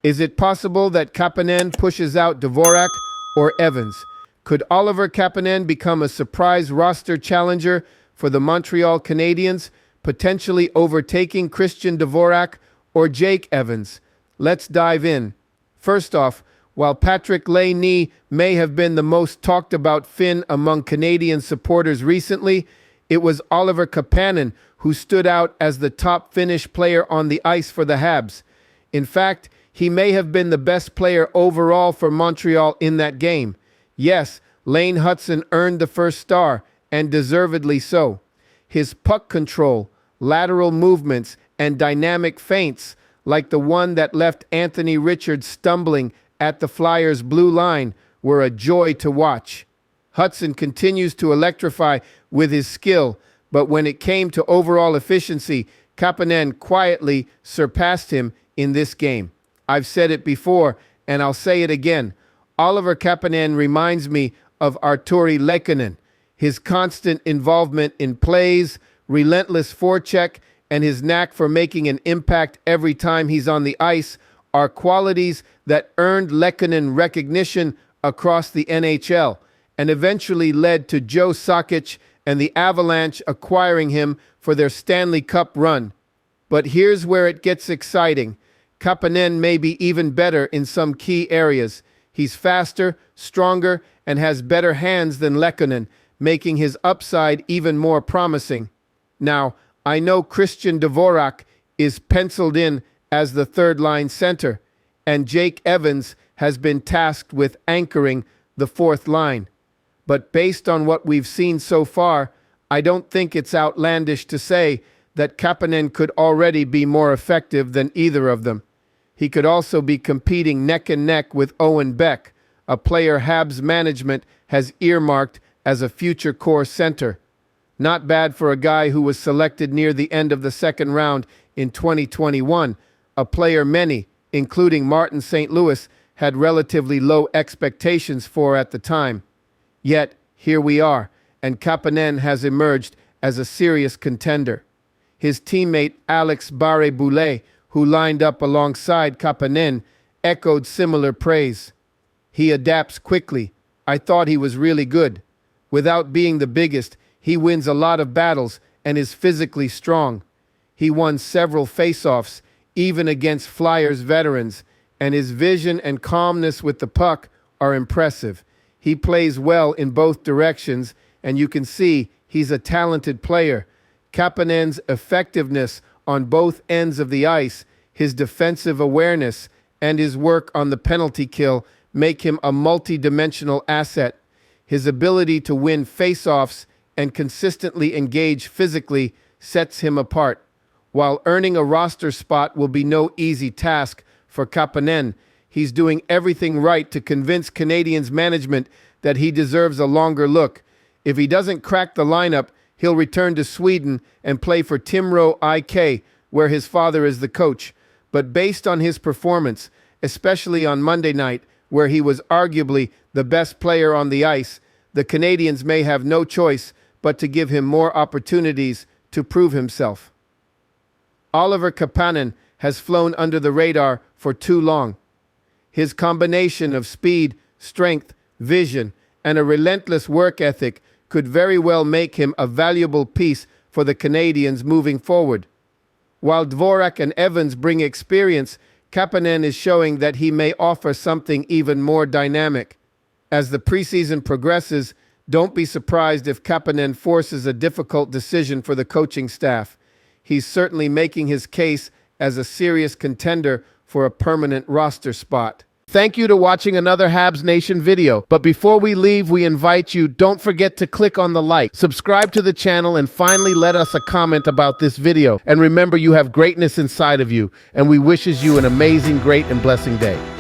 Is it possible that Kapanen pushes out Dvorak or Evans? Could Oliver Kapanen become a surprise roster challenger for the Montreal Canadiens, potentially overtaking Christian Dvorak or Jake Evans? Let's dive in. First off, while Patrik Laine may have been the most talked about Finn among Canadian supporters recently, it was Oliver Kapanen who stood out as the top Finnish player on the ice for the Habs. In fact, he may have been the best player overall for Montreal in that game. Yes, Hutson earned the first star, and deservedly so. His puck control, lateral movements, and dynamic feints, like the one that left Anthony Richards stumbling at the Flyers' blue line, were a joy to watch. Hutson continues to electrify with his skill, but when it came to overall efficiency, Kapanen quietly surpassed him in this game. I've said it before, and I'll say it again. Oliver Kapanen reminds me of Patrik Laine. His constant involvement in plays, relentless forecheck, and his knack for making an impact every time he's on the ice are qualities that earned Laine recognition across the NHL and eventually led to Joe Sakic and the Avalanche acquiring him for their Stanley Cup run. But here's where it gets exciting. Kapanen may be even better in some key areas. He's faster, stronger, and has better hands than Laine, making his upside even more promising. Now, I know Christian Dvorak is penciled in as the third-line center, and Jake Evans has been tasked with anchoring the fourth line. But based on what we've seen so far, I don't think it's outlandish to say that Kapanen could already be more effective than either of them. He could also be competing neck and neck with Owen Beck, a player Habs management has earmarked as a future core center. Not bad for a guy who was selected near the end of the second round in 2021, a player many, including Martin St. Louis, had relatively low expectations for at the time. Yet, here we are, and Kapanen has emerged as a serious contender. His teammate Alex Barré-Boulet, who lined up alongside Kapanen, echoed similar praise. He adapts quickly. I thought he was really good. Without being the biggest, he wins a lot of battles and is physically strong. He won several face-offs, even against Flyers veterans, and his vision and calmness with the puck are impressive. He plays well in both directions, and you can see he's a talented player. Kapanen's effectiveness on both ends of the ice, his defensive awareness, and his work on the penalty kill make him a multi-dimensional asset. His ability to win face-offs and consistently engage physically sets him apart. While earning a roster spot will be no easy task for Kapanen, he's doing everything right to convince Canadiens management that he deserves a longer look. If he doesn't crack the lineup, he'll return to Sweden and play for Timrå IK, where his father is the coach. But based on his performance, especially on Monday night, where he was arguably the best player on the ice, the Canadiens may have no choice but to give him more opportunities to prove himself. Oliver Kapanen has flown under the radar for too long. His combination of speed, strength, vision, and a relentless work ethic could very well make him a valuable piece for the Canadiens moving forward. While Dvorak and Evans bring experience, Kapanen is showing that he may offer something even more dynamic. As the preseason progresses, don't be surprised if Kapanen forces a difficult decision for the coaching staff. He's certainly making his case as a serious contender for a permanent roster spot. Thank you to watching another Habs Nation video. But before we leave, we invite you, don't forget to click on the like, subscribe to the channel, and finally let us a comment about this video. And remember, you have greatness inside of you, and we wishes you an amazing, great, and blessing day.